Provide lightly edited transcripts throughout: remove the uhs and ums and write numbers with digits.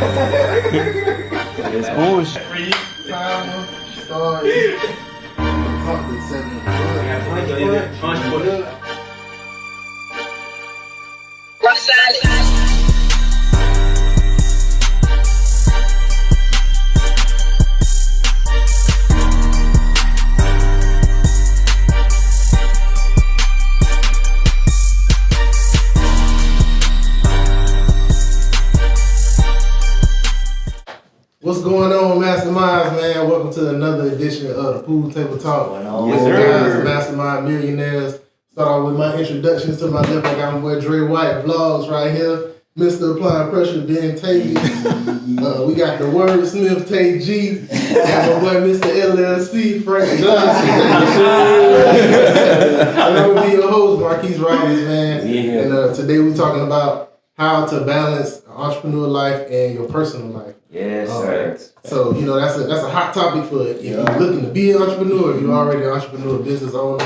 It's orange. Timer, start. Something 7. What's going on, Masterminds, man? Welcome to another edition of the Pool Table Talk. Yes, sir. Mastermind Millionaires. Start off with my introductions. To my left, I got my boy Dre White Vlogs right here. Mr. Applying Pressure, Ben Tavy. We got the Wordsmith, Tay G. Got my boy Mr. LLC, Frank Johnson. I'm going to be your host, Marquise Robbins, man. Yeah. And today we're talking about how to balance entrepreneur life and your personal life. Yes, sir. So, you know, that's a hot topic for if you're looking to be an entrepreneur, if you're already an entrepreneur, business owner.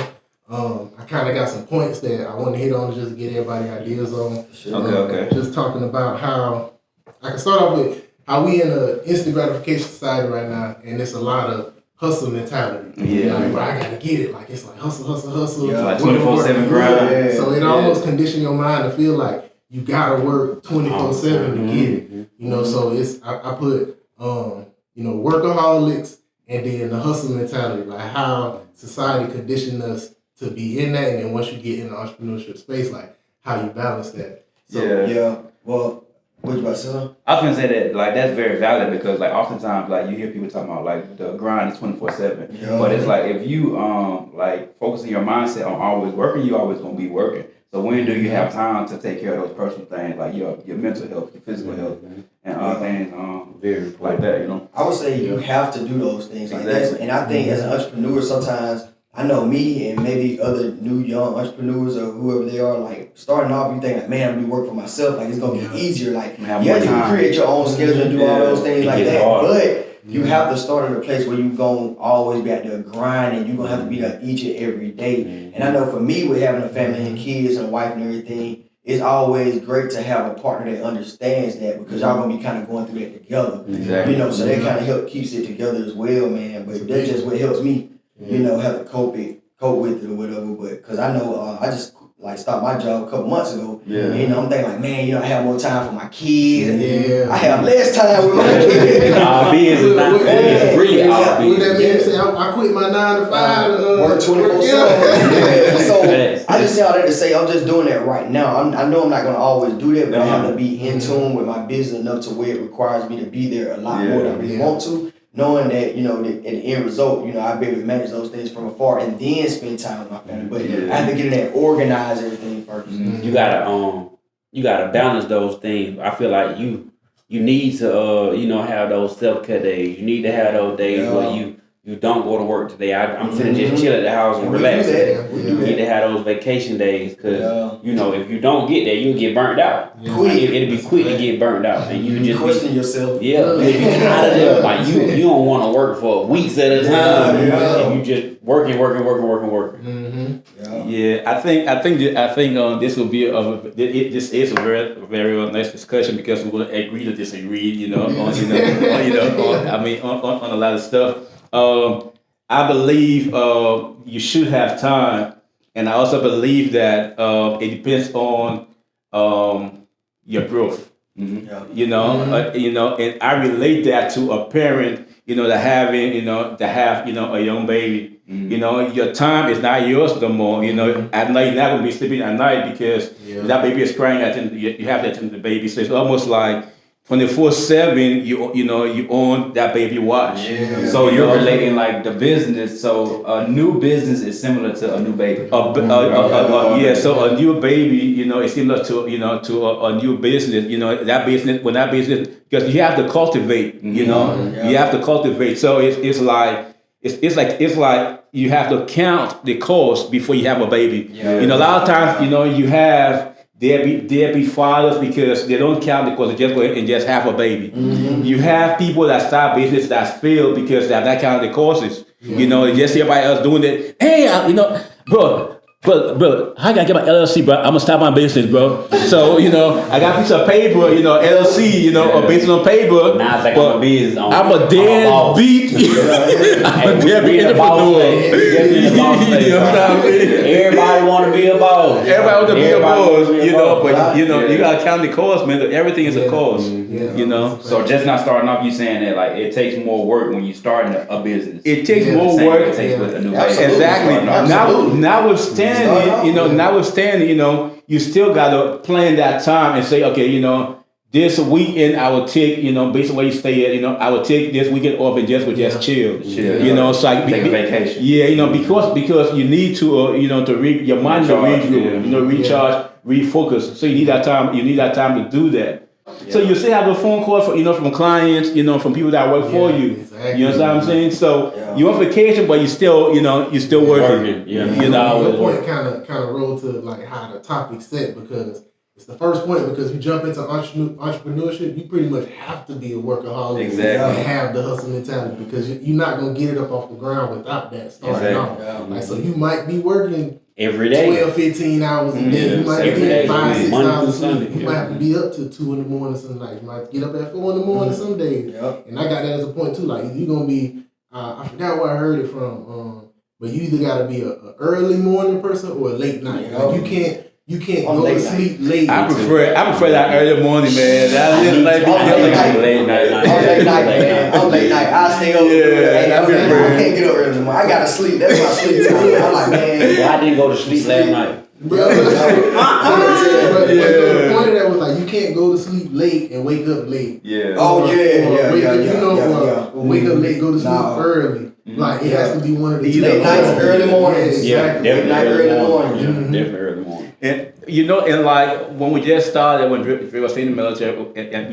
I kind of got some points that I want to hit on just to get everybody ideas on. Okay. Just talking about how, I can start off with how we in an instant gratification society right now, and it's a lot of hustle mentality. Yeah. Like, bro, I got to get it. Like, it's like hustle. Yeah, like 24/7 grind. Yeah. So it almost condition your mind to feel like you got to work 24/7 to get it. You know, so it's, I put, you know, workaholics and then the hustle mentality, like how society conditioned us to be in that, and then once you get in the entrepreneurship space, like how you balance that. So, Well, what you about to say? I was gonna say that like that's very valid because like oftentimes like you hear people talking about like the grind is 24/7, but it's like if you like focusing your mindset on always working, you always gonna be working. So when do you have time to take care of those personal things like your mental health, your physical health, and other things very like that, you know? I would say you have to do those things like that. And I think as an entrepreneur, sometimes I know me and maybe other new young entrepreneurs or whoever they are, like starting off, you think like, man, I'm gonna be working for myself. Like it's gonna get easier. Like you have to create your own schedule and do all those things like that. Hard. But you have to start at a place where you're going to always be out there grinding and you're going to have to be there each and every day. And I know for me, with having a family and kids and a wife and everything, it's always great to have a partner that understands that because y'all going to be kind of going through that together. Exactly. You know, so that kind of keeps it together as well, man. But that's just what helps me, you know, have to cope with it or whatever. But because I know I just like stopped my job a couple months ago. And, you know, I'm thinking like, man, you know, I have more time for my kids. I have less time with my kids. Our business not it's really our What that business. means, I quit my 9 to 5. Work 24/7. So I just say all that to say I'm just doing that right now. I know I'm not going to always do that, but I have to be in tune with my business enough to where it requires me to be there a lot more than I really want to. Knowing that, you know, at the end result, you know, I'll be able to manage those things from afar and then spend time with my family. But I have to get in there and organize everything first. You gotta balance those things. I feel like you need to you know, have those self-care days. You need to have those days where you don't go to work today. I'm finna just chill at the house and relax. You need to have those vacation days because you know, if you don't get there, you'll get burnt out. Like, it'll be quick to get burnt out, and you just question yourself. You'll be out of there. Like you don't want to work for weeks at a time, and you just working. I think this will be this is a very nice discussion because we will agree to disagree. You know, on a lot of stuff. I believe you should have time, and I also believe that it depends on your growth. You know, and I relate that to a parent. You know, to have a young baby. You know, your time is not yours no more. You know, at night you're not gonna be sleeping at night because that baby is crying. You have to attend to the baby. So it's almost like 24/7, you own that baby watch. So you're relating like the business. So a new business is similar to a new baby. So a new baby, you know, is similar to a new business. You know, that business because you have to cultivate. You know, you have to cultivate. So it's like you have to count the cost before you have a baby. You know, a lot of times, you know, you have. There be fathers because they don't count because they just go ahead and just have a baby. You have people that start business that fail because they have not counted the courses. You know, just everybody else doing it. Hey, bro, bro, how can I get my LLC, bro? I'm gonna start my business, bro. So, I got a piece of paper, LLC, or based on paper. Now it's like I'm a business owner. I'm a deadbeat. I'm a deadbeat entrepreneur. Everybody want to be a boss. Everybody want to be a boss, but you gotta count the cost, man. Everything is a cost, So just not starting off, you saying that like it takes more work when you starting a business. It takes more work. It takes with a new Exactly. Notwithstanding, you still gotta plan that time and say, okay, this weekend I will take, based on where you stay at, I will take this weekend off and just chill. So I take a vacation. Yeah, because you need to, your mind to recharge, refocus. So you need that time. You need that time to do that. Yeah. So you still have a phone call from clients, from people that work for you. Exactly. You know what I'm saying? So you're on vacation, but you still, you're still working. Your point kind of rolled to like how the topic set, because it's the first point, because you jump into entrepreneurship, you pretty much have to be a workaholic and have the hustle mentality, because you're not gonna get it up off the ground without that starting off. Like, so you might be working every day 12, 15 hours a day. You might be 5, 6 hours a sleep. You might have to be up to 2 in the morning some nights. You might get up at 4 in the morning some days. And I got that as a point too. Like, you're gonna be I forgot where I heard it from, but you either gotta be a early morning person or a late night. Like, you can't go to sleep late. I prefer that early morning, man. I'm late night. I stay up. I can't get up early in the morning. I gotta sleep. That's my sleep time. I'm like, man. I didn't go to sleep last night. But the point of that was like, you can't go to sleep late and wake up late. Yeah. Wake up late, go to sleep early. Like, it has to be one of the late nights, early mornings. Definitely early morning. Definitely early morning. And and like when we just started, when Dre was in the military, and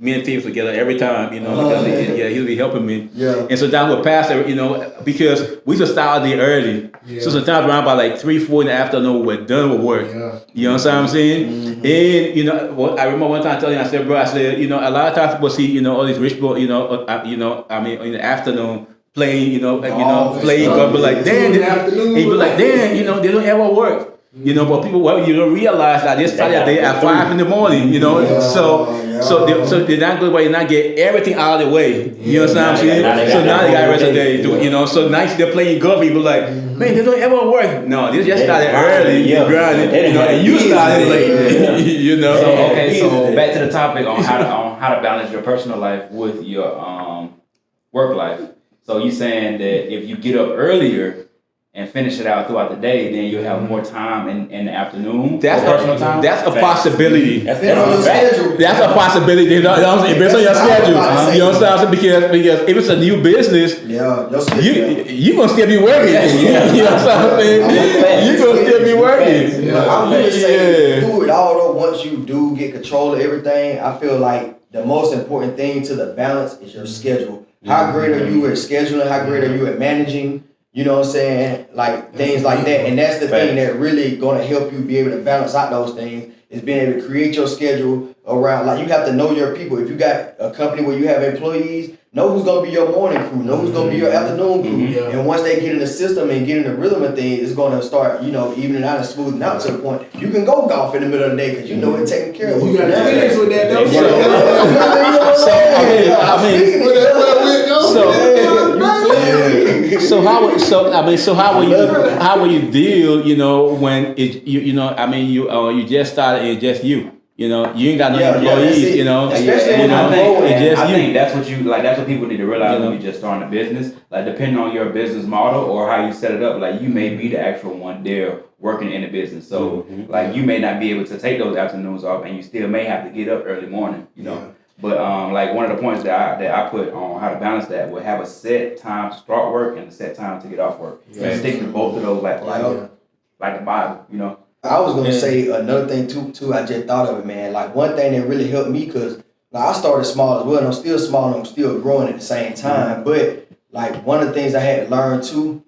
me and T was together every time, because he'll be helping me. Yeah. And so down with Pastor, because we just started there early. Yeah. So sometimes around by like 3, 4 in the afternoon, we're done with work. Yeah. You know what I'm saying? Mm-hmm. And I remember one time telling him, I said, a lot of times people see, all these rich people, in the afternoon. Playing, playing, but be like, damn, they don't ever work. But people, you don't realize that they started their day at 5 in the morning, so they're not good, but you're not get everything out of the way. You know what I'm saying? So now they got the rest of the day, so nice they're playing golf, people like, man, they don't ever work. No, they just started early, grinding, and you started late, So back to the topic on how to balance your personal life with your work life. So you're saying that if you get up earlier and finish it out throughout the day, then you'll have more time in the afternoon. That's personal time. That's a possibility. That's a possibility. Based on your schedule. You know what I'm saying? Because if it's a new business, you're gonna still be working. You know what I'm saying? You're gonna still be working. I'm gonna say do it. Although once you do get control of everything, I feel like the most important thing to the balance is your schedule. How great are you at scheduling? How great are you at managing? You know what I'm saying? Like things like that. And that's the thing that really going to help you be able to balance out those things, is being able to create your schedule around. Like, you have to know your people. If you got a company where you have employees, know who's going to be your morning crew, know who's going to be your afternoon crew. And once they get in the system and get in the rhythm of things, it's going to start, evening out and smoothing out to the point you can go golf in the middle of the day because it's taken care of. You got experience with that, don't So how will you deal, when you just started and it's just you. You ain't got no employees, I think that's what that's what people need to realize when you just starting a business. Like, depending on your business model or how you set it up, like, you may be the actual one there working in the business. So like, you may not be able to take those afternoons off, and you still may have to get up early morning, But like, one of the points that I put on how to balance that would have a set time to start work and a set time to get off work. And stick to both of those like the Bible, I was gonna say another thing too. I just thought of it, man. Like, one thing that really helped me, because I started small as well, and I'm still small and I'm still growing at the same time. But like, one of the things I had to learn too,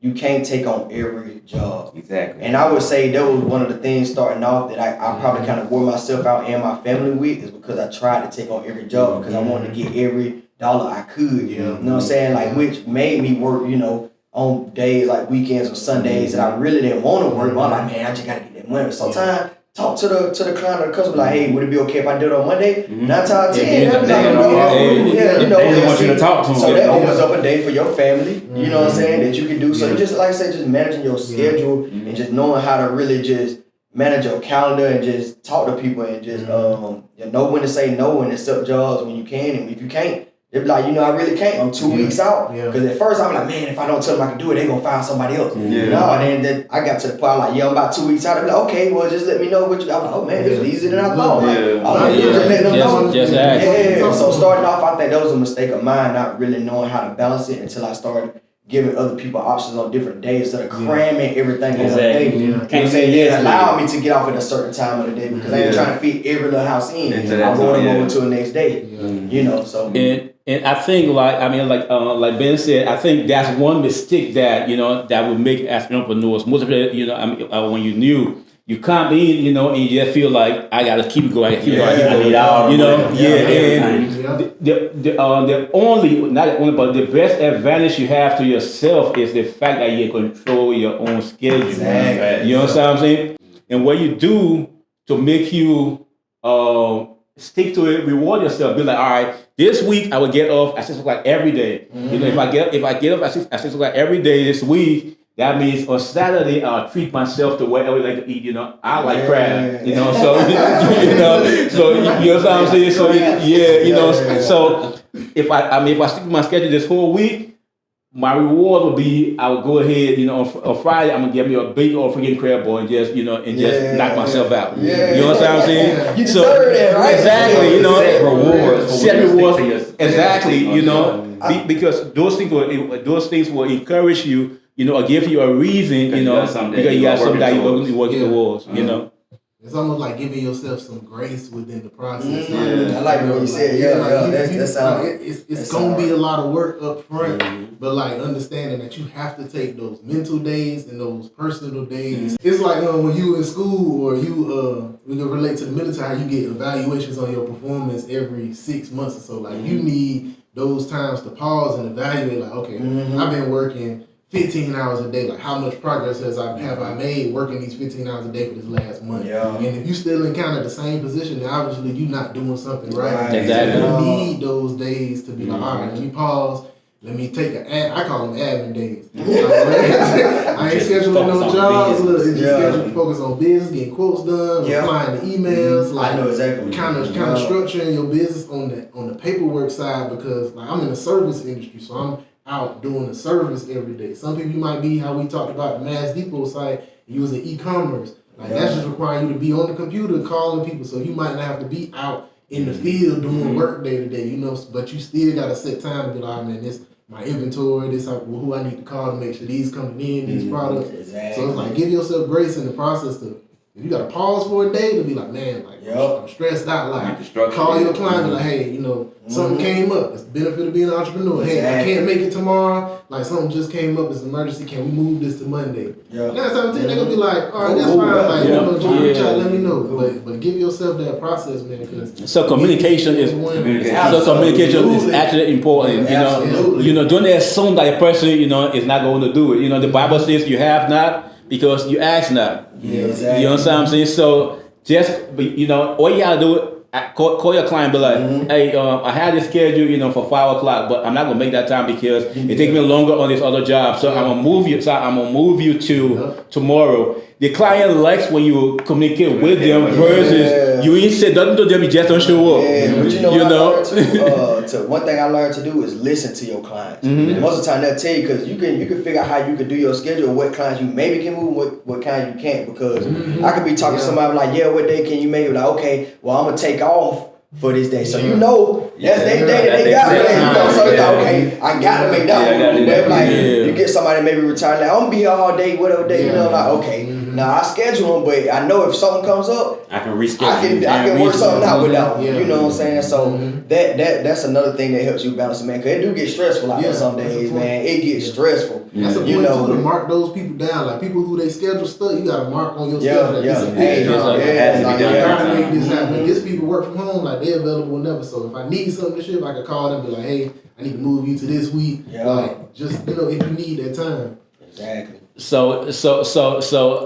you can't take on every job. Exactly. And I would say that was one of the things starting off that I probably kind of wore myself out and my family with, is because I tried to take on every job because I wanted to get every dollar I could. You know what I'm saying? Like, which made me work, on days like weekends or Sundays that I really didn't want to work, but I'm like, man, I just gotta get that money. Sometimes talk to the client or the customer like, hey, would it be okay if I do it on Monday? 9 times out of 10, they'll be like, They don't want you to talk to them. So that opens up a day for your family, you know what I'm saying, that you can do. So you just, like I said, just managing your schedule and just knowing how to really just manage your calendar and just talk to people and just know when to say no and accept jobs when you can, and if you can't, they'll be like, I really can't. I'm 2 weeks out. Because at first I'm like, man, if I don't tell them I can do it, they're gonna find somebody else. No, then I got to the point I'm like, I'm about 2 weeks out. They're like, okay, well just let me know what you. I'm like, oh man, this is easier than I thought. Just letting them know. So starting off, I think that was a mistake of mine, not really knowing how to balance it until I started giving other people options on different days instead of cramming everything on one day. Can't say they allow me to get off at a certain time of the day because I ain't trying to fit every little house in. I'm going over to the next day. So. And I think, like Ben said, I think that's one mistake that that would make as entrepreneurs. Most of it, when you new, you come in, and you just feel like I gotta keep going, I need all, the only, not the only, but the best advantage you have to yourself is the fact that you control your own schedule. Exactly. You know what I'm saying? And what you do to make you stick to it, reward yourself. Be like, all right, this week I will get off at 6 o'clock every day. If I get off at 6 o'clock every day this week, that means on Saturday I'll treat myself to whatever I like to eat. I like crab. So so you know what I'm saying. So So if I stick to my schedule this whole week, my reward will be I will go ahead, on Friday I'm gonna get me a big old freaking crab bowl and just knock myself out. You know what I'm saying? You deserve that, right? Exactly. Set rewards. Exactly. Because those things will encourage you. Or give you a reason. Because you got something that you're working towards. It's almost like giving yourself some grace within the process. I like what you said. It's gonna be a lot of work up front, but like understanding that you have to take those mental days and those personal days. It's like when you in school or you we can relate to the military, how you get evaluations on your performance every 6 months or so. Like you need those times to pause and evaluate. Like, okay, I've been working 15 hours a day, like how much progress have I made working these 15 hours a day for this last month? And if you still in kind of the same position, then obviously you're not doing something right. Exactly. So you need those days to be like, all right, let me pause. Let me take I call them admin days. I ain't scheduling no jobs. It's just scheduled to focus on business, getting quotes done, replying to emails. I know exactly. Kind of structuring your business on the paperwork side because like I'm in the service industry, so I'm out doing the service every day. Some people you might be how we talked about the Mass Depot site, using e-commerce. Like that's just requiring you to be on the computer calling people. So you might not have to be out in the field doing work day to day, but you still gotta set time to be like, man, this my inventory, this who I need to call to make sure these coming in, these products. Exactly. So it's like give yourself grace in the process to if you gotta pause for a day to be like, man, like I'm stressed out. Like call your client and like, hey, something came up. It's the benefit of being an entrepreneur. Hey, I can't make it tomorrow. Like something just came up. It's an emergency. Can we move this to Monday? That's how they're gonna be like, all right, that's fine. Like, just reach out, let me know. But give yourself that process, man. Because communication is actually important. Don't assume that a person is not going to do it. The Bible says you have not because you ask not. Exactly. You know what I'm saying? So just all you gotta do. Call your client, be like, hey, I had this schedule, for 5 o'clock, but I'm not gonna make that time because it takes me longer on this other job. So I'm gonna move you. So I'm gonna move you to tomorrow. The client likes when you communicate with them versus you ain't say nothing to them. You just don't show up. But one thing I learned to do is listen to your clients. Most of the time they'll tell you because you can figure out how you can do your schedule, what clients you maybe can move, what kind you can't. Because I could be talking to somebody like, what day can you make? Like, okay, well I'm gonna take off for this day. So that's their day that they got. So okay, I gotta make that one. But like you get somebody maybe retired, like I'm gonna be here all day, whatever day, like okay. Now I schedule them, but I know if something comes up, I can reschedule. I can work something out without. You know what I'm saying? So that's another thing that helps you balance, man. Cause it do get stressful out there some days, man. It gets stressful. That's a point too to mark those people down. Like people who they schedule stuff, you gotta mark on your schedule. I gotta make this happen. These people work from home, like they available whenever. So if I need something to ship, I can call them and be like, hey, I need to move you to this week. Yeah. Like, just, if you need that time. Exactly. So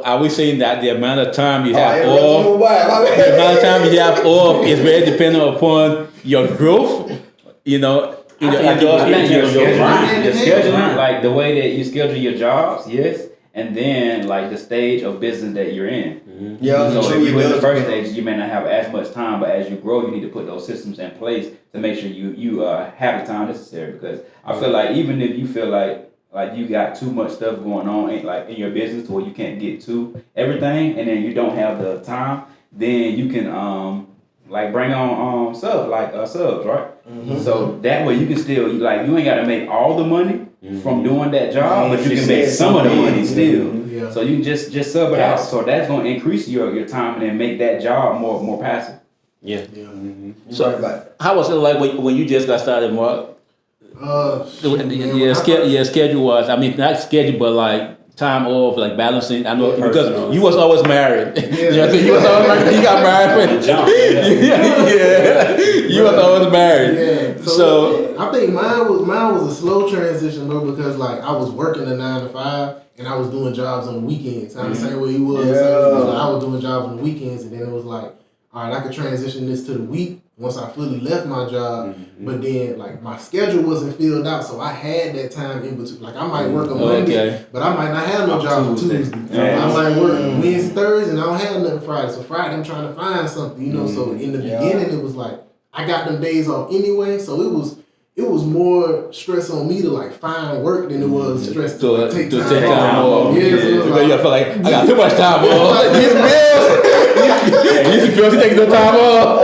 are we saying that the amount of time you have The amount of time you have off is very dependent upon your growth? Your scheduling, like the way that you schedule your jobs, yes, and then like the stage of business that you're in. Mm-hmm. Yeah, so if you're in the first stage, you may not have as much time, but as you grow, you need to put those systems in place to make sure you have the time necessary. Because I feel like even if you feel like you got too much stuff going on in your business to where you can't get to everything, and then you don't have the time, then you can bring on subs, right? Mm-hmm. So that way you can still you ain't got to make all the money from doing that job, but you can make some of the money still. Yeah. So you can just sub it out. So that's going to increase your time and then make that job more passive. Yeah. Mm-hmm. So how was it like when you just got started, Mark? Schedule was. I mean, not schedule, but like time off, like balancing. I know because you was always married. Yeah, you was always married. You got married. You was always married. Yeah. So I think mine was a slow transition, bro, because like I was working a 9 to 5 and I was doing jobs on the weekends. I'm the same way you was. Yeah. I was doing jobs on the weekends, and then it was like, all right, I could transition this to the week once I fully left my job, but then like my schedule wasn't filled out, so I had that time in between. Like I might work on Monday, but I might not have no job for Tuesday. I might work Wednesday, Thursday, and I don't have nothing Friday. So Friday I'm trying to find something, So in the beginning it was like I got them days off anyway, so it was more stress on me to like find work than it was stress to take time off. Yeah, so you feel like I got too much time off. These bills. You girls taking no time off.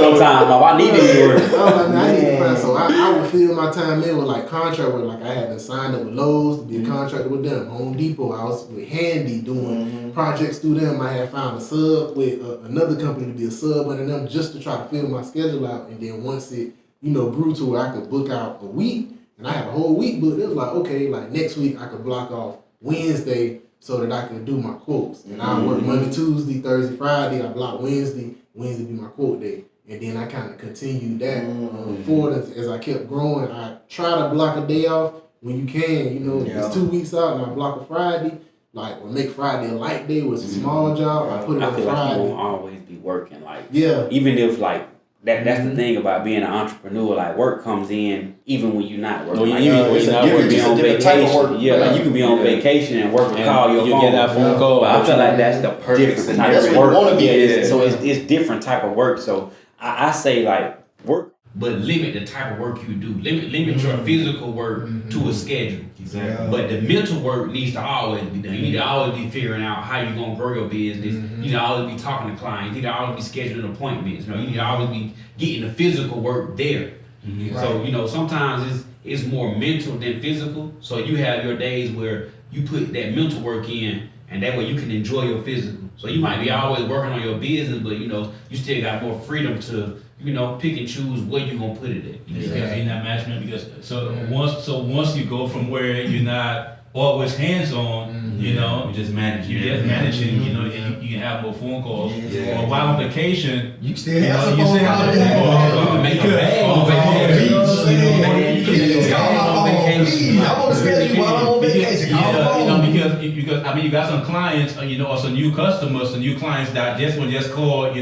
No time off. I need to work. I need to find. So I would fill my time in with like contract work. Like I had been signed up with Lowe's to be a contractor with them. Home Depot. I was with Handy doing projects through them. I had found a sub with another company to be a sub under them just to try to fill my schedule out. And then once it grew to where I could book out a week, and I had a whole week booked. It was like, okay, like next week I could block off Wednesday so that I can do my quotes. And I work Monday, Tuesday, Thursday, Friday. I block Wednesday. Wednesday be my quote day. And then I kind of continued that forward as I kept growing. I try to block a day off when you can. If it's 2 weeks out and I block a Friday, or make Friday a light day with a small job, I put it on Friday. Like you won't always be working. Even if that's the thing about being an entrepreneur. Like work comes in even when you're not working. You can be on vacation. You can be on vacation and work and call your phone. Get that phone call. But I feel like that's the perfect type of work. So it's different type of work. So I say work, but limit the type of work you do. Limit your physical work to a schedule. Exactly. But the mental work needs to always be done. You need to always be figuring out how you're gonna grow your business. You need to always be talking to clients. You need to always be scheduling appointments. You need to always be getting the physical work there. So sometimes it's more mental than physical. So you have your days where you put that mental work in, and that way you can enjoy your physical. So you might be always working on your business, but you still got more freedom to pick and choose where you gonna put it at. Because you're not management. Once you go from where you're not always hands on, you just manage. You're just managing. And you can have more phone calls. Or while on vacation, you still have some phone calls. You can make a bag on vacation. Please call my phone. Please, I want to schedule you while I'm on vacation. Call my phone. Because you got some clients, or some new customers, some new clients that just call,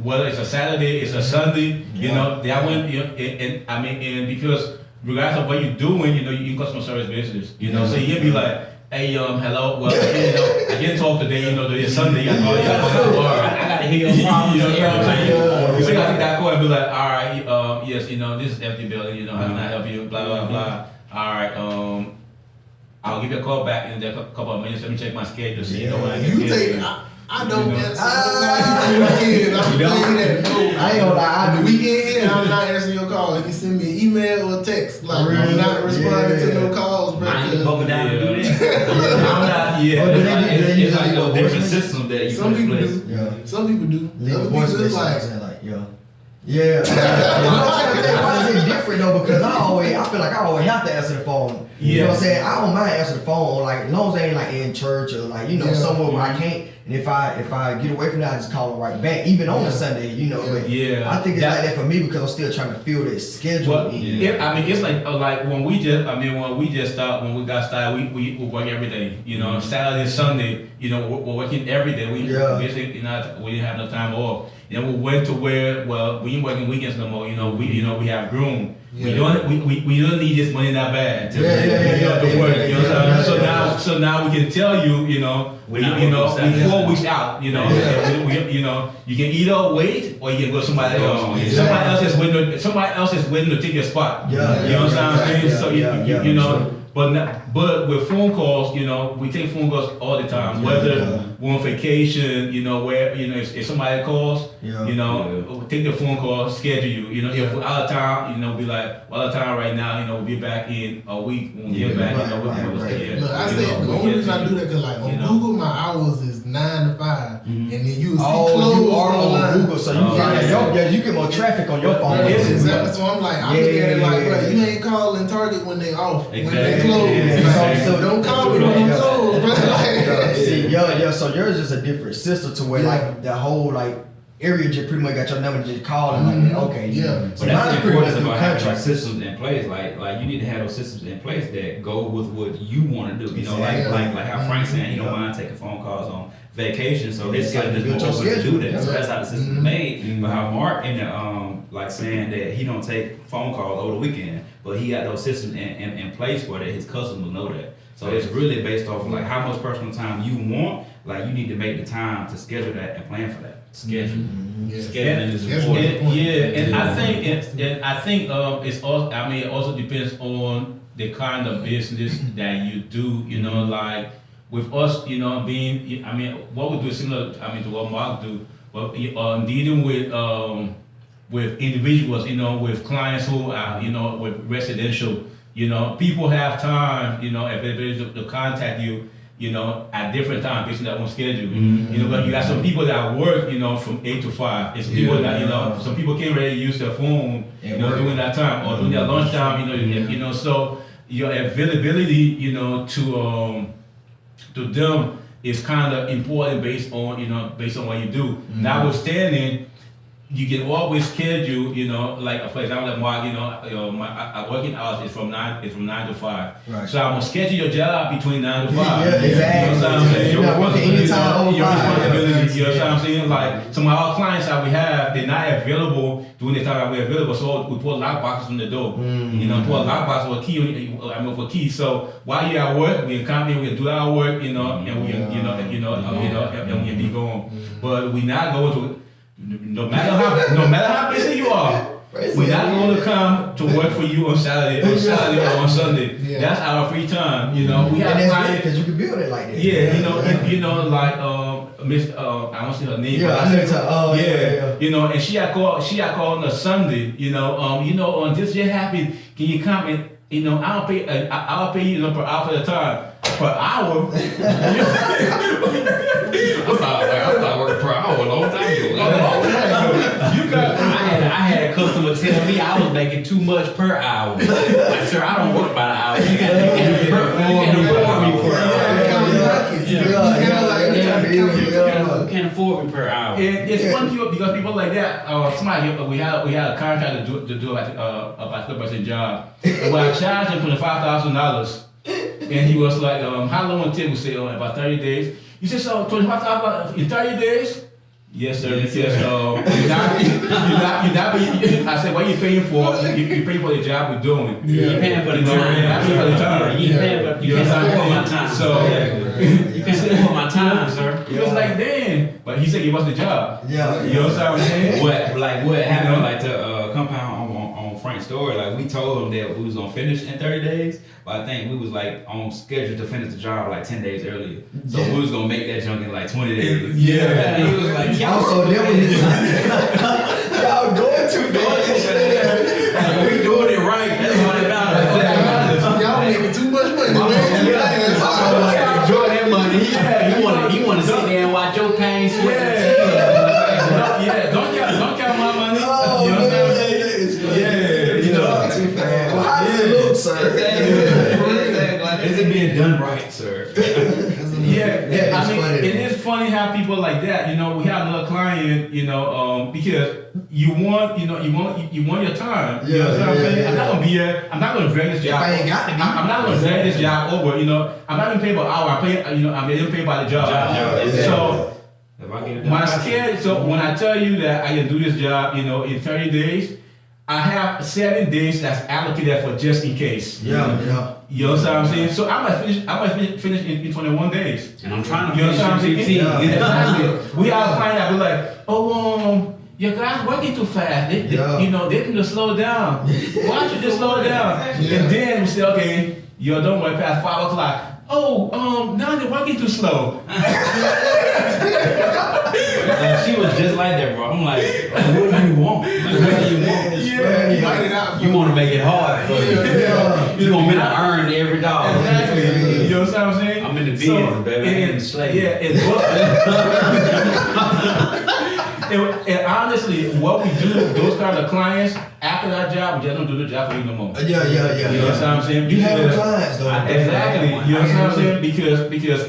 whether it's a Saturday, it's a Sunday, that one, and because regardless of what you're doing, you're in customer service business, so you'll be like, hey, hello, well, I didn't talk today, it's Sunday, I got to hear your problem, what I'm saying? So you got to take that call and be like, all right, yes, this is empty building, how can I help you, blah, blah, blah, all right, I'll give you a call back in a couple of minutes, let me check my schedule, so when I get there. I don't answer the weekend. I'm telling you that. No, I ain't gonna lie. The weekend, I'm not answering your call. You send me an email or a text. I'm not responding to no calls, bro. I ain't bumping down to do that. I'm not. It's like a different system that you Some people do. Some people do. Other people is like, Yeah. You know what I'm saying? Why is it different though? Because I feel like I always have to answer the phone. You know what I'm saying? I don't mind answering the phone, like as long as they ain't like in church or like somewhere where I can't. And if I get away from that, I just call them right back, even on a Sunday. But I think it's like that for me because I'm still trying to fill that schedule. Well, it's like when we got started, we work every day. Saturday, Sunday, we're working every day. We basically we didn't have no time off. We went to where we ain't working weekends no more. We have grown. We don't need this money that bad to work. So now we can tell you, we 4 weeks out, you can either wait or you can go somebody else. Somebody else is waiting to take your spot. You know what I'm saying? So but with phone calls, we take phone calls all the time. Whether we're on vacation, where if somebody calls, take the phone call, schedule you. If we're out of town, be like, well, out of town right now, we'll be back in a week. When we get back, Look, I said the only reason I do that because like on Google, my hours is 9 to 5, and then you see closed you are online. on Google, so you get more traffic on your phone. Exactly. So I'm like, I look at it like, bro, you ain't calling Target when they off, when they close. So don't call me when I'm closed, bro. So yours is a different system to where like the whole like area just pretty much got your number, just call and like okay. So that's the importance about having like systems in place. Like you need to have those systems in place that go with what you want to do. Like how Frank's saying he don't mind taking phone calls on vacation, so his schedule is more open to do that. So that's how the system is made. But how Mark in the like saying that he don't take phone calls over the weekend, but he got those systems in place where that his customers know that. So it's really based off of like how much personal time you want. Like you need to make the time to schedule that and plan for that. Scheduling is important. And I think it's also. I mean, it also depends on the kind of business that you do. Like with us, being. I mean, what we do is similar. To what Mark do, but dealing with individuals, with clients who are, with residential. People have time, availability to contact you, at different times based on their own schedule. But you got some people that work, from 8 to 5. It's people that, some people can't really use their phone, during that time or during their lunchtime, so your availability, to them is kind of important based on what you do. Notwithstanding, you can always schedule, like for example, like Mark, my working hours is from 9 to 5. Right. So I'm gonna schedule your job between 9 to 5. Yeah, exactly. You know what I'm saying? You're not working anytime over 5. Your responsibility. You know what I'm saying? Like some of our clients that we have, they're not available during the time that we're available. So we put lock boxes on the door. Put a lock box with a key. With a key. So while you're at work, we can come in, we can do our work, and we can, and we can be going. But we're not going to. No matter how busy you are, we're not going to come to work for you on Saturday or on Sunday. Yeah. That's our free time. We have time because you can build it like that. Yeah, like Miss I don't see her name. And she had called on a Sunday. On this year happy, can you come and I'll pay you per hour for the time. Per hour. I thought working per hour a long time ago. I had a customer tell me I was making too much per hour. Like, sir, I don't work by the hour. You can afford me per hour. You can't afford me per hour. It's funny because people like that. Somebody we had a contract to do a particular person's job, and when I charged him $25,000. And he was like, how long will it take? We say, about 30 days. You said, so $25,000 in 30 days? Yes, sir. Yes. I said, what are you paying for? You're paying for the job we're doing. You're paying for the time. I'm paying for the time. You can't afford my time. So, you can't afford my time, sir. He was like, damn. But he said, give us the job. Yeah. You know what I'm saying? What happened, like, to compound on Frank's story, like, we told him that we was going to finish in 30 days. But I think we was like on schedule to finish the job like 10 days earlier. So we was gonna make that junk in like 20 days. Yeah. And he was like, y'all going too fast. We doing it right. That's what it matters. Y'all making too much money, man. Enjoy that money. He wanna sit there and watch your pain sweat. Don't count my money. like that, we have another client, because you want your time. You know what I'm saying? I'm not gonna be here. I'm not gonna drag this job. I ain't got to be. I'm not gonna drag this job over. I'm not gonna pay by hour. I'm getting paid by the job. So my schedule. So when I tell you that I can do this job, in 30 days, I have 7 days that's allocated for just in case. Yeah. You know what I'm saying? So I might finish in 21 days. And I'm trying to You know what I'm saying? 15. Exactly. We have a client that be like, your guys working too fast. They need to slow down. Why don't you just slow down? And then we say, okay, don't worry, past 5 o'clock. Now they're working too slow. She was just like that, bro. I'm like, what do you want? You want to make it hard for you. You want me to earn every dollar. Exactly. You know what I'm saying? I'm in the business, baby. I'm in the slave. And honestly, what we do with those kind of clients, after that job, we just don't do the job for you no more. Yeah. You know what I'm saying? You have clients though. Exactly. You know what I'm saying? Because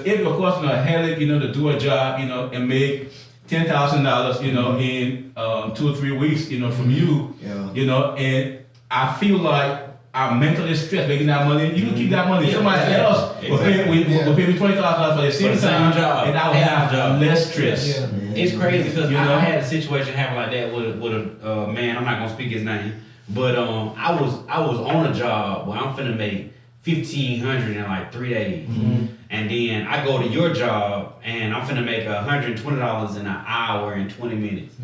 if you're costing a headache, to do a job, and make $10,000, in 2 or 3 weeks, from you, and I feel like I'm mentally stressed making that money. You can keep that money. Somebody else will pay me $20,000 for the same time, job, and I will have less stress. Yeah. It's crazy because I had a situation happen like that with a man. I'm not gonna speak his name, but I was on a job where I'm finna make $1,500 in like 3 days, and then I go to your job and I'm finna make $120 in an hour and 20 minutes.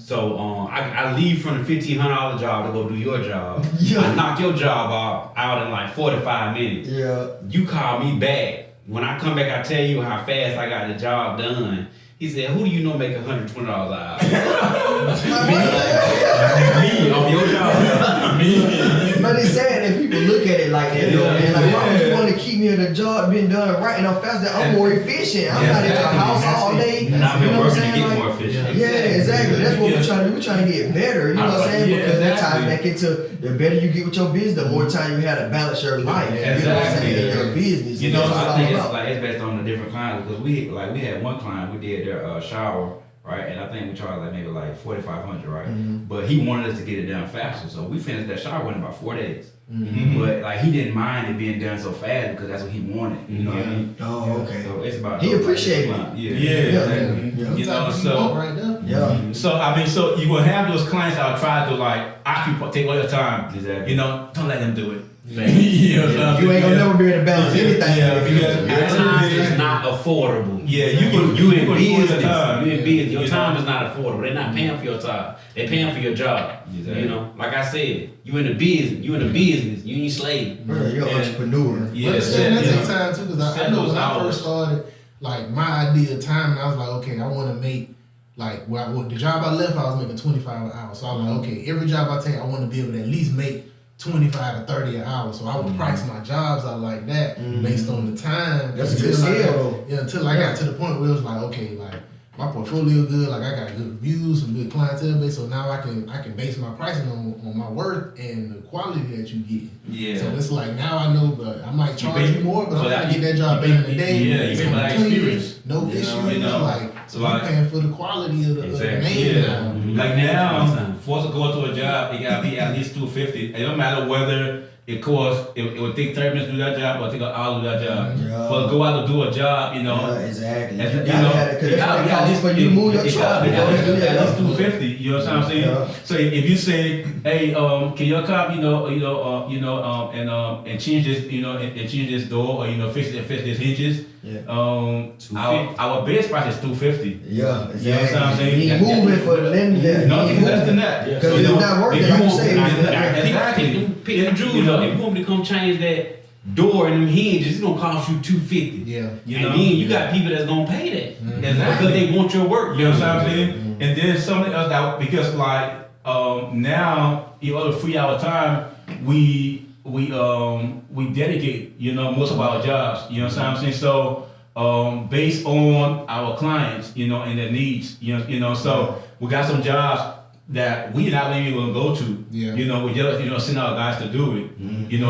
So I leave from the $1,500 job to go do your job. I knock your job out in like 45 minutes. You call me back. When I come back, I tell you how fast I got the job done. He said, "Who do you know make $120 an hour?" Me on your job. Me. But it's sad that people look at it like that, man. Like, why would you want to keep me at a job being done right and I'm faster? I'm more efficient. I'm not in the house all day. And I've been working to get like, more efficient. Yeah, exactly. That's what we're trying to do. We're trying to get better. You know what I'm saying? Because that ties back into the better you get with your business, the more time you have to balance your life. You know what I'm saying? Your business. I think it's based on the different clients because we had one client, we did their shower, right? And I think we charged maybe like $4,500, right? But he wanted us to get it done faster, so we finished that shower in about 4 days. But he didn't mind it being done so fast because that's what he wanted. You know what I mean? Oh, okay. So it's about he appreciated it. So you will have those clients that will try to take all your time. Exactly. Don't let them do it. You ain't gonna never be able to balance anything. Because your time is not affordable. Yeah, you in business. Your time is not affordable. They're not paying for your time. They're paying for your job. Exactly. Like I said, you in the business. You ain't slave. You're an entrepreneur. But that takes time too, because I know when I first started, like my idea of time, and I was like, okay, I want to make the job I left, I was making 25 an hour. So I was like, okay, every job I take, I want to be able to at least make 25 to 30 an hour. So I would price my jobs out like that based on the time. That's a good skill. Until I got to the point where it was like, okay, my portfolio good, I got good reviews, some good clientele base, so now I can base my pricing on my worth and the quality that you get. Yeah. So it's like now I know, but I might charge you more, but so I'm gonna get that job back in the day. Yeah, you pay for that experience. No issues. So you're paying for the quality of the name now. Like now, for us to go to a job, it gotta be at least $250. It don't matter whether it costs. It would take 30 minutes to do that job, or take an hour to do that job. For to go out to do a job, exactly. Because at least for you to move your truck. At least $250. You know what I'm saying? So if you say, hey, can you come, and change this, and change this door, or fix these hinges. Our base price is $250. Yeah, exactly. You know what I'm saying? You moving for the lender. Nothing less than that. Because it's not working, like you say. Exactly. Pick the jewels up. If you want me to come change that door and them hinges, it's gonna cost you $250. Yeah. And then you got people that's gonna pay that because they want your work. You know what I'm saying? And then something else that because now in order to free our time, we dedicate most of our jobs. You know what I'm saying? So based on our clients, and their needs, so we got some jobs that we not even gonna go to. Yeah. We just send our guys to do it. And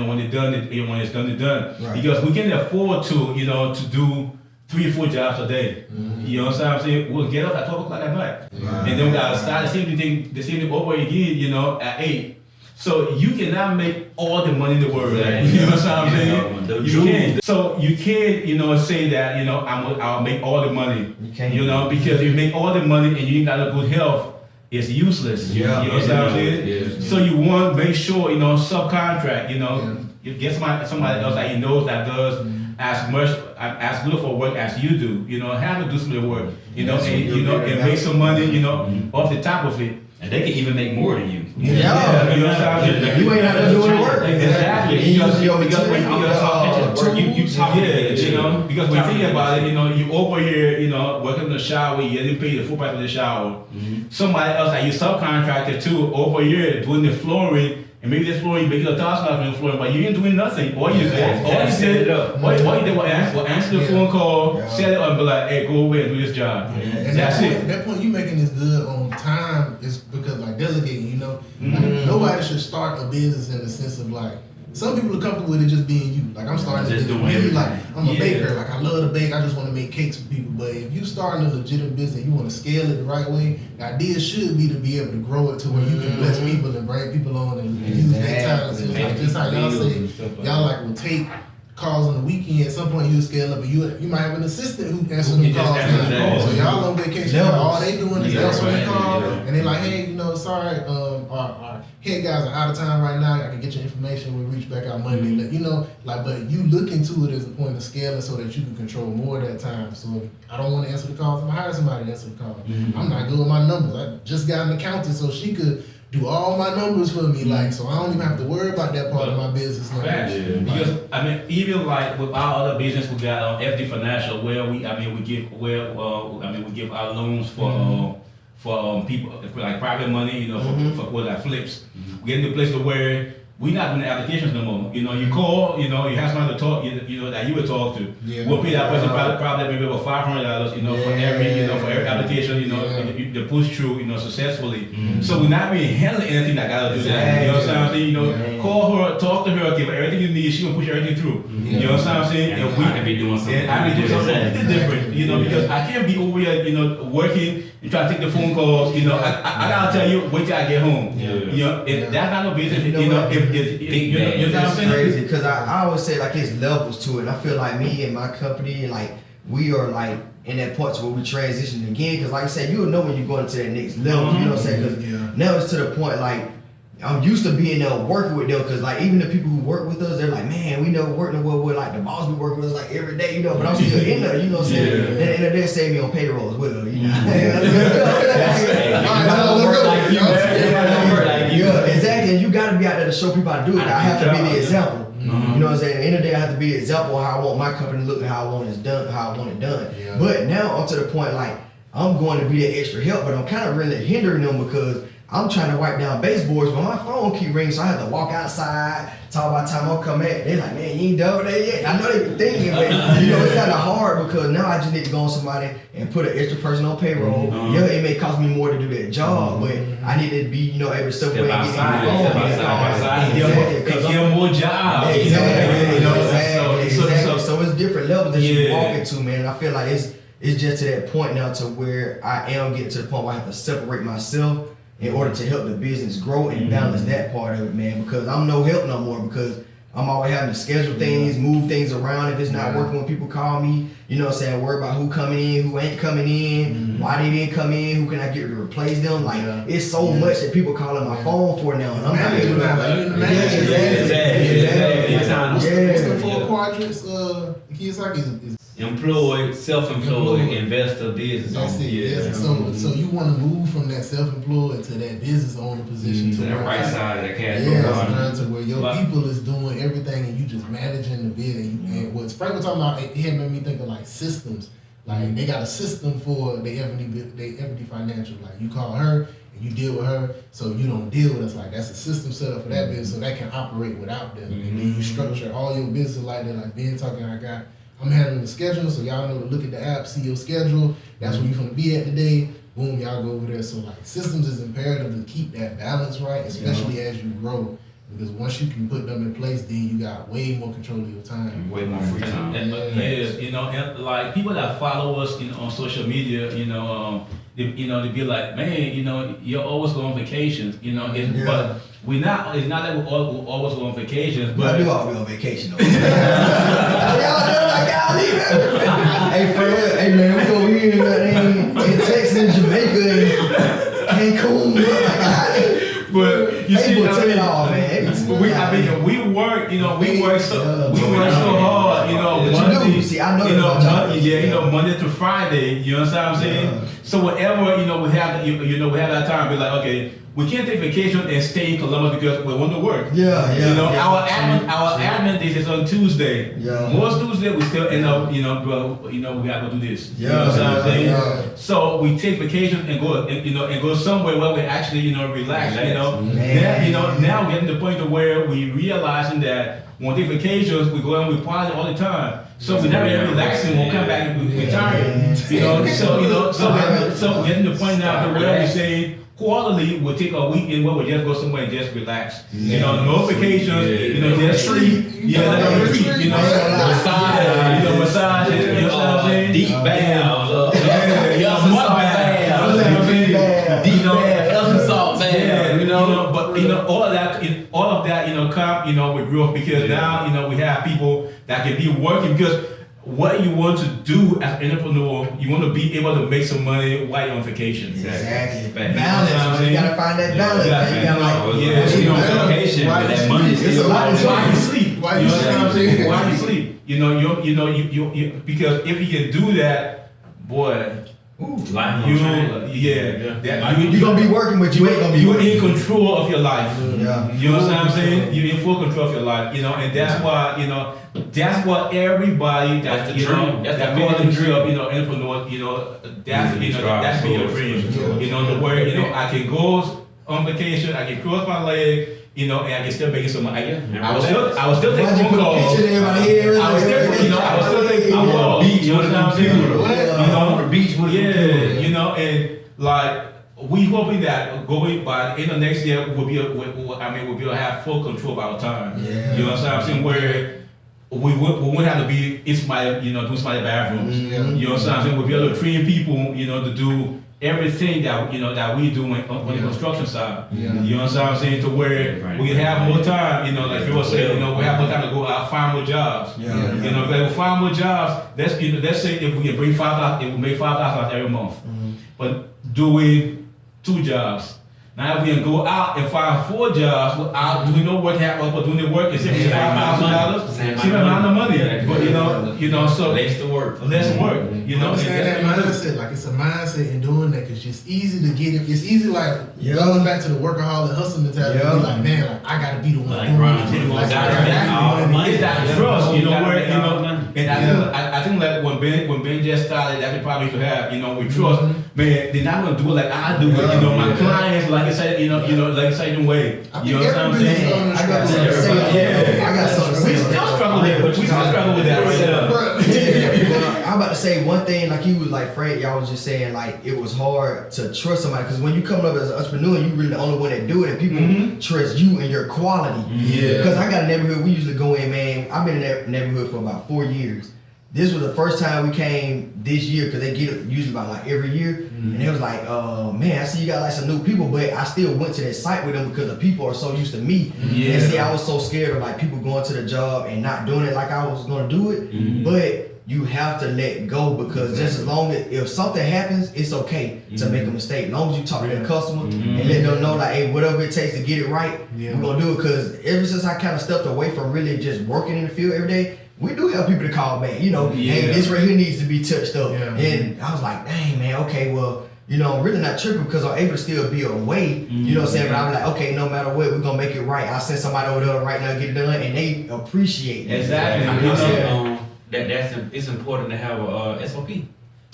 when it's done, when it's done, it's done. Right. Because we can afford to to do 3 or 4 jobs a day. You know what I'm saying? We'll get up at 12 o'clock at night. And then we gotta start the same thing over again, you know, at 8. So you cannot make all the money in the world, right? You know what I'm saying? You can't. So you can't, you know, say that, you know, I'll make all the money. You can't. You know, because if you make all the money and you ain't got a good health, it's useless. Yeah. You know what I'm saying? So you want to make sure, you know, subcontract, you know, you get somebody else that you know that does as good for work as you do. You know, have to do some of the work. You know, and make some money. You know, off the top of it. And they can even make more than you. You know what I'm saying? You ain't have to do the work. Exactly. Because when you talk, you know, because when you think about it, you know, you over here, you know, working in the shower, you didn't pay the full price of the shower. Somebody else that you subcontracted to over here doing the flooring. And maybe this flooring, you make $1,000 on the flooring, but you ain't doing nothing. All you did was answer the phone call, set it up, and be like, hey, go away and do this job. And that's it. That point you making is good on time is because like delegating, you know, like, nobody should start a business in the sense of like, some people are comfortable with it just being you. Like I'm starting just to doing maybe like everything. I'm a baker, like I love to bake, I just want to make cakes for people. But if you starting a legitimate business, you want to scale it the right way, the idea should be to be able to grow it to where you can bless people and bring people on and use their talents. And like just how y'all say, y'all like will take calls on the weekend. At some point you scale up and you might have an assistant who answers the calls now. So y'all on vacation, all they doing is answering the call and they're like, hey, you know, sorry, our head guys are out of town right now. I can get your information. We'll reach back out Monday. Like, you know, like, but you look into it as a point of scaling so that you can control more of that time. So if I don't want to answer the calls, I'm gonna hire somebody to answer the call. I'm not good with my numbers. I just got an accountant so she could do all my numbers for me, like, so I don't even have to worry about that part of my business. Because I mean, even like with our other business, we got FD Financial, where we give our loans for people like private money, you know, for like flips. We get in the place to where we're not doing the applications no more. You know, you call, you know, you have somebody to talk, you know, that you would talk to. We'll pay that person probably maybe about $500, you know, for every application, you know, the push through, you know, successfully. So we're not really handling anything that gotta do that. You know what I'm saying? You know, call her, talk to her, give her everything you need. She gonna push everything through. You know what I'm saying? And we can be doing something. I be doing something different. You know, because I can't be over here, you know, working. You try to take the phone calls, you know. I gotta tell you, wait till I get home. You know, if that's not no business, you know, you know what I'm saying? Crazy, because I always say like it's levels to it. And I feel like me and my company, like we are like in that point where we transition again. Because like I said, you'll know when you're going to that next level. You know what I'm saying? Because now it's to the point like I'm used to being there working with them. Because like even the people who work with us, they're like, man, we never worked well with like the boss be working with us like every day, you know. But I'm still in there, you know what I'm saying? And at the end of the day, save me on payroll as well, you know. Yeah, exactly. And you gotta be out there to show people how to do it. I have to be the example. You know what I'm saying? At the end of the day, I have to be the example of how I want my company to look and how I want it done, But now I'm to the point like I'm going to be that extra help, but I'm kind of really hindering them because I'm trying to wipe down baseboards, but my phone keep ringing, so I have to walk outside, talk about time I'll come back. They're like, man, you ain't done with that yet. I know they been thinking, but you know, it's kind of hard because now I just need to go on somebody and put an extra person on payroll. Yeah, it may cost me more to do that job, but I need to be, you know, able to step away and get in the phone. Because give more jobs. Exactly. So it's different levels that you walk into, man. And I feel like it's just to that point now to where I am getting to the point where I have to separate myself in order to help the business grow and balance that part of it, man. Because I'm no help no more because I'm always having to schedule things, move things around. If it's not working when people call me, you know what I'm saying, worry about who coming in, who ain't coming in, why they didn't come in, who can I get to replace them. Like, it's so much that people calling my phone for now. And I'm not able to, What's the 4 quadrants? Kiyosaki is employed, self-employed, investor, business owner. That's it. Yes. So you want to move from that self-employed to that business owner position to that right side of the cash to where your people is doing everything and you just managing the bid. And what Frank was talking about, it made me think of like systems. Like they got a system for the FD Financial. Like you call her and you deal with her, so you don't deal with us. Like that's a system set up for that business, so that can operate without them. And then you structure all your business like that. Like Ben talking, I'm handling the schedule, so y'all know to look at the app, see your schedule. That's where you're gonna be at today. Boom, y'all go over there. So like systems is imperative to keep that balance right, especially as you grow. Because once you can put them in place, then you got way more control of your time. Way more free time. And like people that follow us, on social media, they be like, man, you're always going on vacations, but it's not that we always go on vacations, but I do all be on vacation though. Y'all know like y'all leaving. Hey, for real, hey man, we over here in Texas, Jamaica, and Cancun, but you see, we work, we work so hard, Monday, see, I know Monday to Friday, you know what I'm saying? Yeah. So whenever, we have, we have that time, be like, okay, we can't take vacation and stay in Columbus because we want to work. Our admin days is on Tuesday. Yeah. Most Tuesday we still end up, we gotta go do this. Yeah. You know what I'm saying? Yeah. So we take vacation and go, and go somewhere where we actually, relax. Now we're getting to the point of where we realizing that when we take vacations, we go and we party all the time. So we never relaxing. We'll come back and we tired. So we're getting to the point now to where we say quarterly we'll take a weekend where we just go somewhere and just relax. No vacations. Just sleep. Retreat. Massage. You know what I'm saying? Deep baths. Mud bath. Deep bath. Epsom salt bath. But all of that, come, with growth because now, we have people that can be working because what you want to do as an entrepreneur, you want to be able to make some money while you're on vacation. Exactly. Balance. You gotta find that balance. You're on vacation, but that money still. Why you sleep? Why you sleep? Why you sleep? You because if you can do that, boy. Life You're gonna be working, but you ain't gonna be. You're in control of your life. Yeah. You know what I'm saying? You're in full control of your life. And that's why that's what everybody that's the dream. That calls the dream of entrepreneur. That's that's be your dream. The where I can go on vacation, I can cross my leg. And I can still make some money. I was still taking phone calls. I was still taking phone calls. You know what I'm saying? On the beach with and like we hoping that going by the end of next year we'll be able to have full control of our time. Yeah. You know what I'm saying? Where we won't have to be in somebody, doing somebody's bathrooms. Yeah. You know what I'm saying? We'll be able to train people, to do everything that that we do on the construction side. Yeah. You know what I'm saying? To where we have more time, like you were saying, we have more time to go out find more jobs. Yeah. If we find more jobs, let's say if we can bring $5,000, it will make $5,000 every month. Mm-hmm. But doing 2 jobs. Now if we can go out and find 4 jobs without doing no work, but doing the work, it's $5,000, same amount of money. But so less work. Understand that mindset, like it's a mindset in doing that, because it's easy to get it. It's easy, like going back to the workaholic hustle mentality. Be like, man, I gotta be the one doing it. It's that trust, and I think like when Ben just started, that's the problem you have, we trust, man, they're not gonna do it like I do it, my clients, like I said, like I said, way, you know what I'm saying? I got something to say. We still struggle with that right now. I'm about to say one thing, like you was like Fred, y'all was just saying like it was hard to trust somebody because when you come up as an entrepreneur, you really the only one that do it, and people trust you and your quality. Yeah. Because I got a neighborhood, we usually go in, man. I've been in that neighborhood for about 4 years. This was the first time we came this year because they get it usually about like every year, and it was like, man, I see you got like some new people, but I still went to that site with them because the people are so used to me. Yeah. And see, I was so scared of like people going to the job and not doing it like I was gonna do it, but you have to let go because just as long as if something happens, it's okay to make a mistake. As long as you talk to the customer and let them know like, hey, whatever it takes to get it right, we're gonna do it. Because ever since I kind of stepped away from really just working in the field every day, we do have people to call back, hey, this right here needs to be touched up. Yeah. And I was like, dang, man, okay, well, I'm really not tripping because I'm able to still be away, you know what I'm saying? But I'm like, okay, no matter what, we're gonna make it right. I'll send somebody over there right now, get it done, and they appreciate it. Exactly. It's important to have a SOP.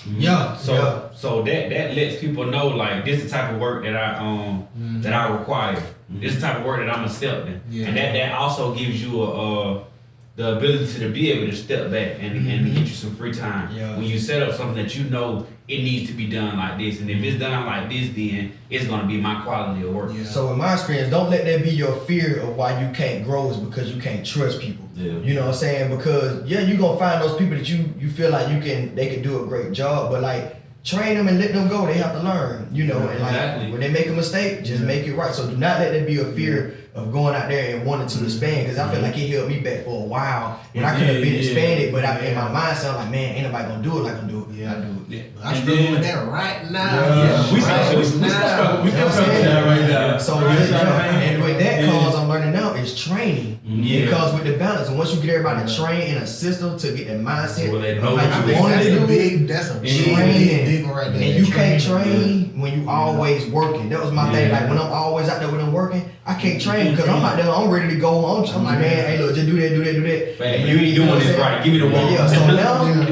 Yeah. So that lets people know like this is the type of work that I require. This is the type of work that I'm accepting. Yeah. And that also gives you the ability to be able to step back and get you some free time. Yeah. When you set up something that it needs to be done like this, and if it's done like this, then it's gonna be my quality of work. Yeah. So in my experience, don't let that be your fear of why you can't grow is because you can't trust people. Yeah. You know what I'm saying? Because you gonna find those people that you feel like they can do a great job, but like train them and let them go. They have to learn, you know, and like when they make a mistake, just make it right. So do not let that be a fear of going out there and wanting to expand, because I feel like it held me back for a while when I could have been expanded, but in my mindset I'm like, man, ain't nobody gonna do it like I'm doing it. Yeah. I do it. Yeah. I struggle with that right now. We still struggle with that right now. So and with that comes, I'm learning now is training. It comes with the balance, and once you get everybody trained in a system to get their mindset, Well, they know like I you think want that's to a do, that's a training. big one right there. and you can't train when you always working. That was my thing. Like when I'm always out there when I'm working, I can't train because I'm out there. I'm ready to go home. I'm like, man, hey, look, just do that. Man, you ain't doing this right. Give me the one. Yeah. So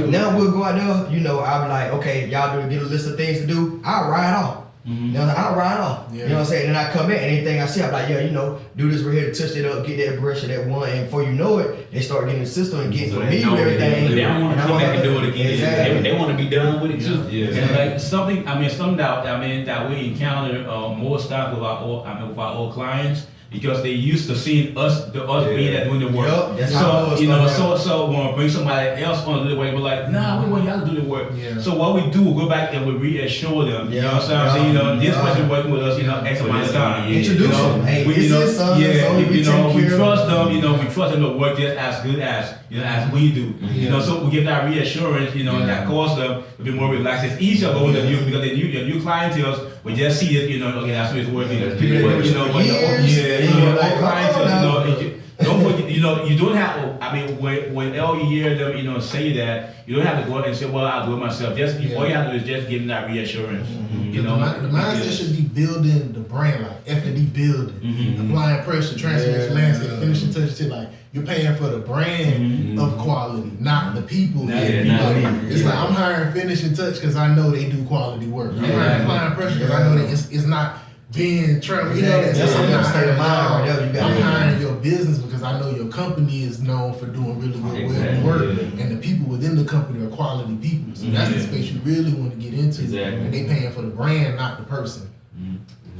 now we'll go out there. You know, I'll be like, okay, y'all do get a list of things to do. I'll ride off. You know, I'll ride off. Yeah. You know what I'm saying? And then I come back and anything I see, I'm like, yeah, you know, do this right here to touch it up, get that brush or that one, and before you know it, they start getting the system and getting familiar with everything. They don't want to come back and do it again. Exactly. They want to be done with it too. And like something that we encounter most times with our old clients, because they used to seeing us being there doing the work. Yep, that's how it So was you know, started so when we bring somebody else on to do the work, we're like, nah, we want y'all to do the work. Yeah. So what we do, we go back and we reassure them. You know what I'm saying? You know, this person working with us, you know, X amount of time. Introduce them. Hey, we, this is son, so we you know, take we care of trust them. them. You know, we trust them to work just as good as as we do. You know, so we give that reassurance. You know, that causes them to be more relaxed. It's easier going to you because your new clientele will just see it. You know, okay, that's what it's working. But, you know, but old clientele, don't forget, you know, you don't have. I mean, when you hear them, you know, say that, you don't have to go out and say, well, I'll do it myself. Just all you have to do is just give them that reassurance. You know, the mindset should be building the brand, like F&D building, applying pressure, transformation, landscape, finishing touches. Like you're paying for the brand of quality, not the people. It's like I'm hiring finishing touch because I know they do quality work. I'm hiring applying pressure because I know that it's not being trained. You know, I'm not hiring I'm hiring your business because I know your company is known for doing really good work, and the people within the company are quality people. So that's the space you really want to get into. And they paying for the brand, not the person.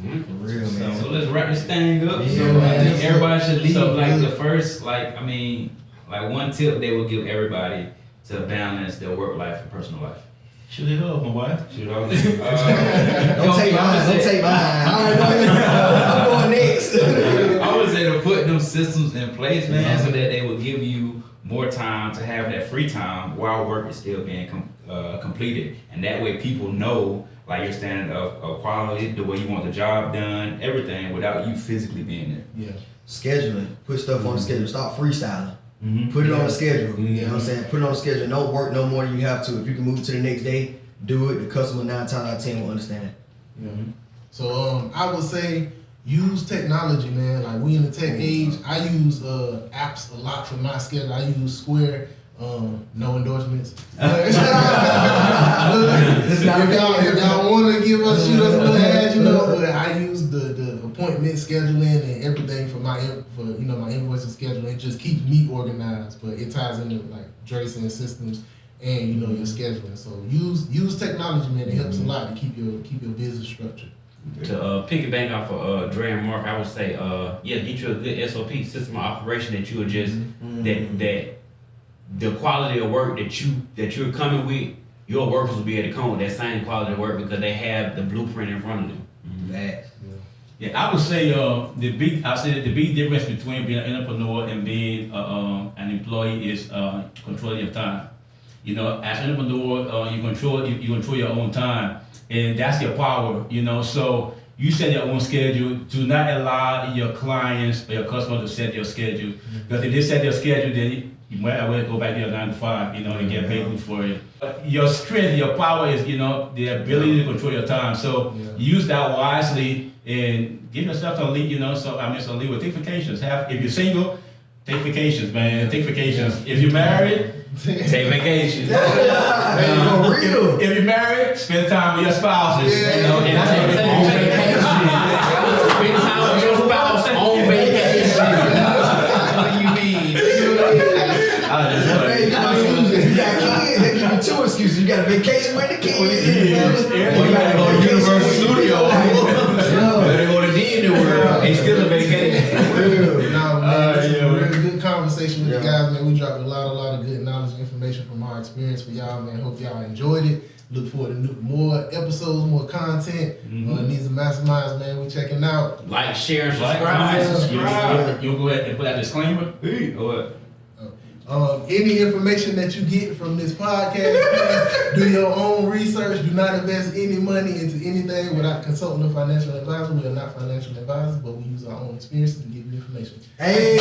For real, man. So let's wrap this thing up. Yeah, So I man. think everybody should leave So like good. the first, like one tip they will give everybody to balance their work life and personal life. shoot it up, my boy. Shoot off. Don't take mine. Don't take mine. I'm going next. I would say to put them systems in place, man, so that they will give you more time to have that free time while work is still being completed, and that way people know like your standard of quality, the way you want the job done, everything without you physically being there. Yeah. Scheduling. Put stuff on the schedule. Stop freestyling. Put it on the schedule. You know what I'm saying? Put it on the schedule. Don't work no more than you have to. If you can move it to the next day, do it. The customer 9 times out of 10 will understand it. Yeah. So I would say use technology, man. Like we in the tech age. I use apps a lot for my schedule. I use Square. No endorsements. If y'all want to give us, shoot us a little ad, you know. But I use the appointment scheduling and everything for my invoicing schedule. It just keeps me organized, but it ties into like Drayson systems and your scheduling. So use technology, man. It helps a lot to keep your business structured. To piggyback off of Dre and Mark, I would say, get you a good SOP, system of operation that you would just that the quality of work that you're coming with, your workers will be able to come with that same quality of work because they have the blueprint in front of them. Yeah, I would say the big difference between being an entrepreneur and being an employee is controlling your time. You know, as an entrepreneur, you control your own time, and that's your power. You know, so you set your own schedule. Do not allow your clients or your customers to set your schedule, because if they set your schedule, then you might as well go back to your 9 to 5, and get paid good for it. Your strength, your power is, the ability to control your time. So use that wisely and give yourself some leave, some leave. Take vacations. If you're single, take vacations, man. Take vacations. If you're married, take vacations. For real. If you're married, spend time with your spouses. And take On vacation. Spend time with your spouse on vacation. What do you mean? You got kids, they give you 2 excuses. You got a vacation with the kids. It's still a vacation. Real. No, man, this is yeah. a real good conversation with Yeah. you guys, man. We dropped a lot of good knowledge and information from our experience for y'all, man. Hope y'all enjoyed it. Look forward to more episodes, more content. Needs to maximize, man. We checking out. Like, share, and Like, subscribe. subscribe. You'll go ahead and put that disclaimer. Hey, or what? Any information that you get from this podcast, please do your own research. Do not invest any money into anything without consulting a financial advisor. We are not financial advisors, but we use our own experiences to give you information. Hey,